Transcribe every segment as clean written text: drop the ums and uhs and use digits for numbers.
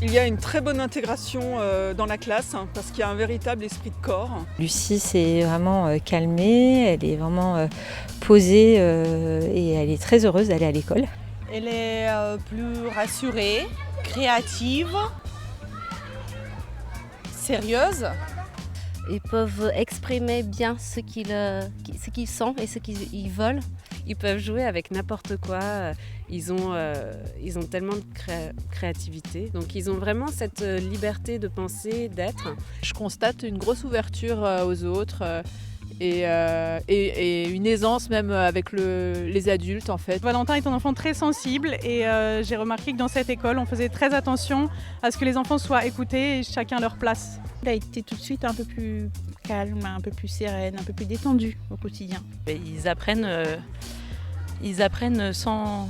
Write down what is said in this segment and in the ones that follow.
Il y a une très bonne intégration dans la classe parce qu'il y a un véritable esprit de corps. Lucie s'est vraiment calmée, elle est vraiment posée et elle est très heureuse d'aller à l'école. Elle est plus rassurée, créative, sérieuse. Ils peuvent exprimer bien ce qu'ils sont et ce qu'ils veulent. Ils peuvent jouer avec n'importe quoi. Ils ont tellement de créativité. Donc ils ont vraiment cette liberté de penser, d'être. Je constate une grosse ouverture aux autres et une aisance même avec les adultes en fait. Valentin est un enfant très sensible et j'ai remarqué que dans cette école, on faisait très attention à ce que les enfants soient écoutés et chacun leur place. Elle a été tout de suite un peu plus calme, un peu plus sereine, un peu plus détendue au quotidien. Ils apprennent sans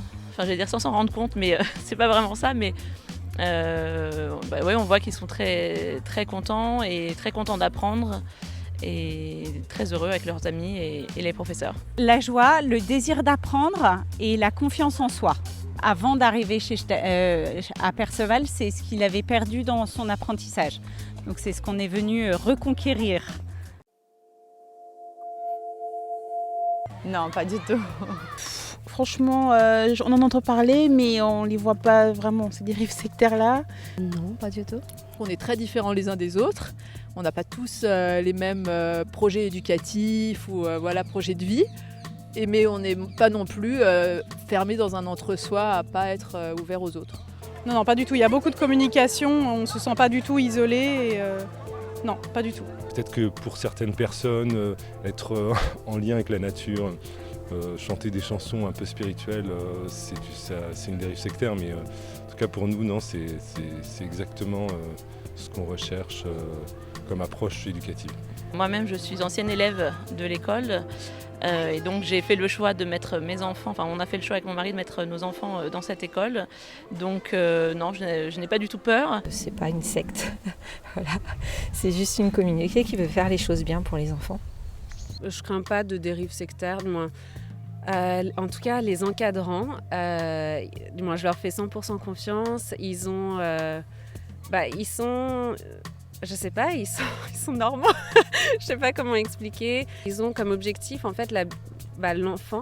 s'en rendre compte, mais c'est pas vraiment ça. Mais on voit qu'ils sont très, très contents et très contents d'apprendre et très heureux avec leurs amis et les professeurs. La joie, le désir d'apprendre et la confiance en soi. Avant d'arriver à Perceval, c'est ce qu'il avait perdu dans son apprentissage. Donc c'est ce qu'on est venu reconquérir. Non, pas du tout. Franchement, on en entend parler, mais on ne les voit pas vraiment, ces dérives sectaires-là. Non, pas du tout. On est très différents les uns des autres. On n'a pas tous les mêmes projets éducatifs ou projets de vie. Mais on n'est pas non plus fermé dans un entre-soi à ne pas être ouvert aux autres. Non, pas du tout. Il y a beaucoup de communication, on ne se sent pas du tout isolé. Non, pas du tout. Peut-être que pour certaines personnes, être en lien avec la nature, chanter des chansons un peu spirituelles, c'est une dérive sectaire, mais en tout cas pour nous, non, c'est exactement ce qu'on recherche comme approche éducative. Moi-même, je suis ancienne élève de l'école et donc j'ai fait le choix de mettre mes enfants, on a fait le choix avec mon mari de mettre nos enfants dans cette école. Donc non, je n'ai pas du tout peur. C'est pas une secte, voilà. C'est juste une communauté qui veut faire les choses bien pour les enfants. Je crains pas de dérive sectaire, moi. En tout cas, les encadrants, moi je leur fais 100% confiance. Ils sont, je sais pas, ils sont normaux. Je sais pas comment expliquer. Ils ont comme objectif en fait l'enfant,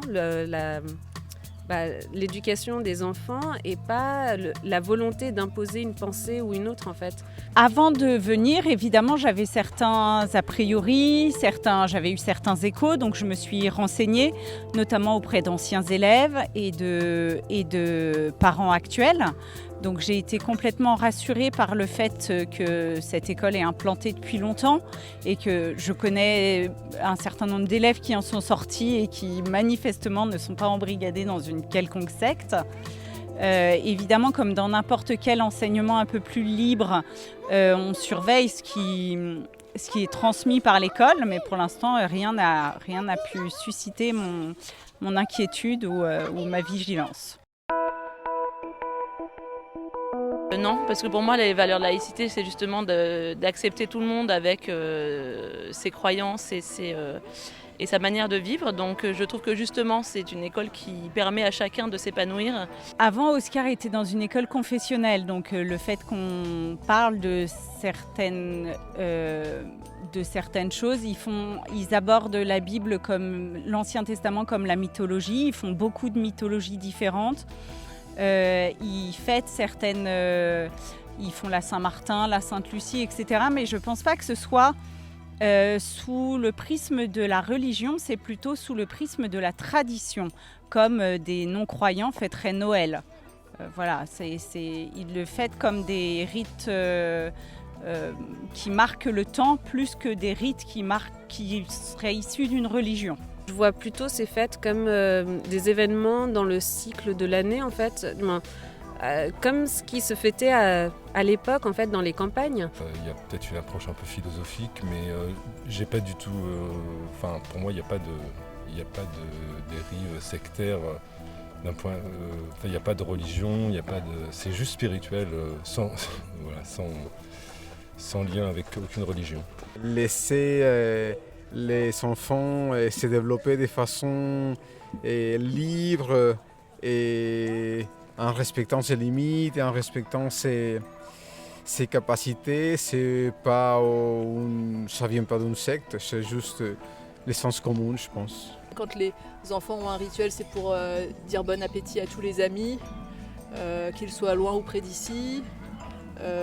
l'éducation des enfants et pas la volonté d'imposer une pensée ou une autre en fait. Avant de venir, évidemment, j'avais certains a priori, j'avais eu certains échos, donc je me suis renseignée, notamment auprès d'anciens élèves et de parents actuels. Donc j'ai été complètement rassurée par le fait que cette école est implantée depuis longtemps et que je connais un certain nombre d'élèves qui en sont sortis et qui manifestement ne sont pas embrigadés dans une quelconque secte. Évidemment, comme dans n'importe quel enseignement un peu plus libre, on surveille ce qui est transmis par l'école, mais pour l'instant, rien n'a pu susciter mon inquiétude ou ma vigilance. Non, parce que pour moi, les valeurs de laïcité, c'est justement d'accepter tout le monde avec ses croyances et sa manière de vivre. Donc je trouve que justement, c'est une école qui permet à chacun de s'épanouir. Avant, Oscar était dans une école confessionnelle, donc le fait qu'on parle de certaines choses, ils abordent la Bible comme l'Ancien Testament comme la mythologie, ils font beaucoup de mythologies différentes. Ils fêtent ils font la Saint-Martin, la Sainte-Lucie, etc. Mais je ne pense pas que ce soit sous le prisme de la religion, c'est plutôt sous le prisme de la tradition, comme des non-croyants fêteraient Noël. Voilà, ils le fêtent comme des rites qui marquent le temps, plus que des rites qui seraient issus d'une religion. Je vois plutôt ces fêtes comme des événements dans le cycle de l'année en fait, comme ce qui se fêtait à l'époque en fait dans les campagnes. Il y a peut-être une approche un peu philosophique, mais j'ai pas du tout. Pour moi, il n'y a pas de dérive sectaire. Il n'y a pas de religion, c'est juste spirituel, sans lien avec aucune religion. Laisser les enfants se développer de façon libre et en respectant ses limites et en respectant ses capacités. Ça ne vient pas d'une secte, c'est juste l'essence commune, je pense. Quand les enfants ont un rituel, c'est pour dire bon appétit à tous les amis, qu'ils soient loin ou près d'ici.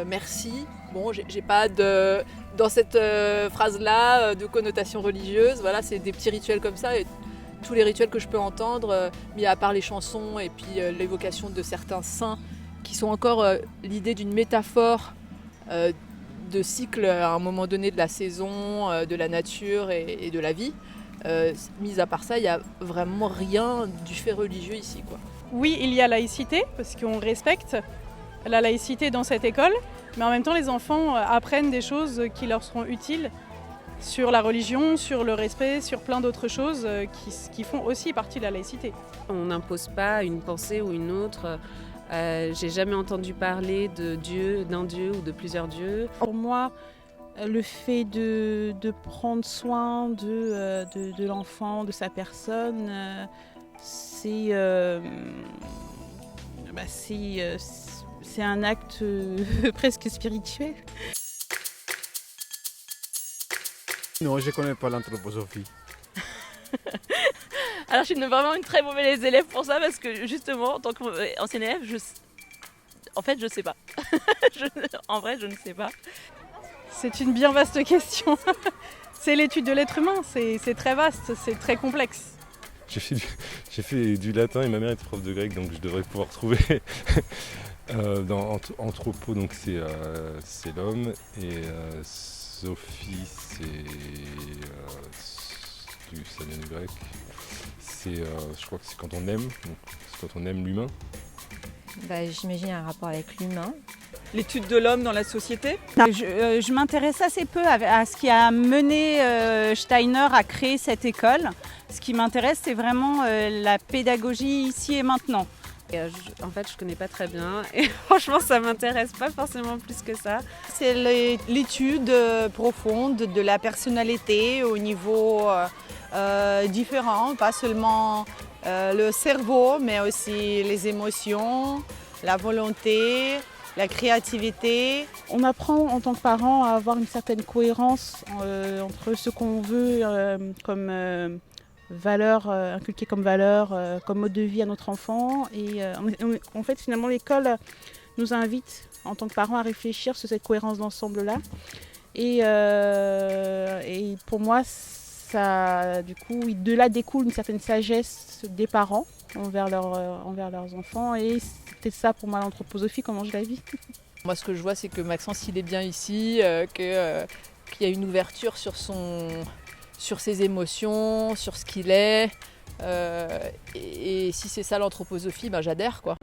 Merci. Bon, j'ai pas dans cette phrase-là de connotation religieuse. Voilà, c'est des petits rituels comme ça. Et tous les rituels que je peux entendre, mis à part les chansons et puis l'évocation de certains saints, qui sont encore l'idée d'une métaphore de cycle à un moment donné de la saison, de la nature et de la vie. Mis à part ça, il n'y a vraiment rien du fait religieux ici, quoi. Oui, il y a laïcité, parce qu'on respecte la laïcité dans cette école, mais en même temps, les enfants apprennent des choses qui leur seront utiles sur la religion, sur le respect, sur plein d'autres choses qui font aussi partie de la laïcité. On n'impose pas une pensée ou une autre. J'ai jamais entendu parler de Dieu, d'un Dieu ou de plusieurs dieux. Pour moi, le fait de prendre soin de l'enfant, de sa personne, c'est un acte presque spirituel. Non, je ne connais pas l'anthroposophie. Alors je suis vraiment une très mauvaise élève pour ça parce que justement en tant qu'ancienne élève, je sais pas. En vrai je ne sais pas. C'est une bien vaste question. C'est l'étude de l'être humain, c'est très vaste, c'est très complexe. J'ai fait du latin et ma mère est prof de grec, donc je devrais pouvoir trouver dans anthropo, donc c'est l'homme, et Sophie ça vient du grec. Je crois que c'est quand on aime, donc c'est quand on aime l'humain. J'imagine un rapport avec l'humain. L'étude de l'homme dans la société. Je m'intéresse assez peu à ce qui a mené Steiner à créer cette école. Ce qui m'intéresse, c'est vraiment la pédagogie ici et maintenant. En fait, je connais pas très bien et franchement, ça m'intéresse pas forcément plus que ça. C'est l'étude profonde de la personnalité au niveau différent, pas seulement le cerveau, mais aussi les émotions, la volonté, la créativité. On apprend en tant que parent à avoir une certaine cohérence entre ce qu'on veut comme valeur, inculquer comme valeur, comme mode de vie à notre enfant. Et en fait, finalement, l'école nous invite en tant que parents à réfléchir sur cette cohérence d'ensemble-là. Et pour moi, ça, du coup, de là découle une certaine sagesse des parents envers leurs enfants. Et c'était ça pour moi l'anthroposophie, comment je la vis. Moi, ce que je vois, c'est que Maxence, il est bien ici, qu'il y a une ouverture sur ses émotions, sur ce qu'il est. Et si c'est ça l'anthroposophie, j'adhère, quoi.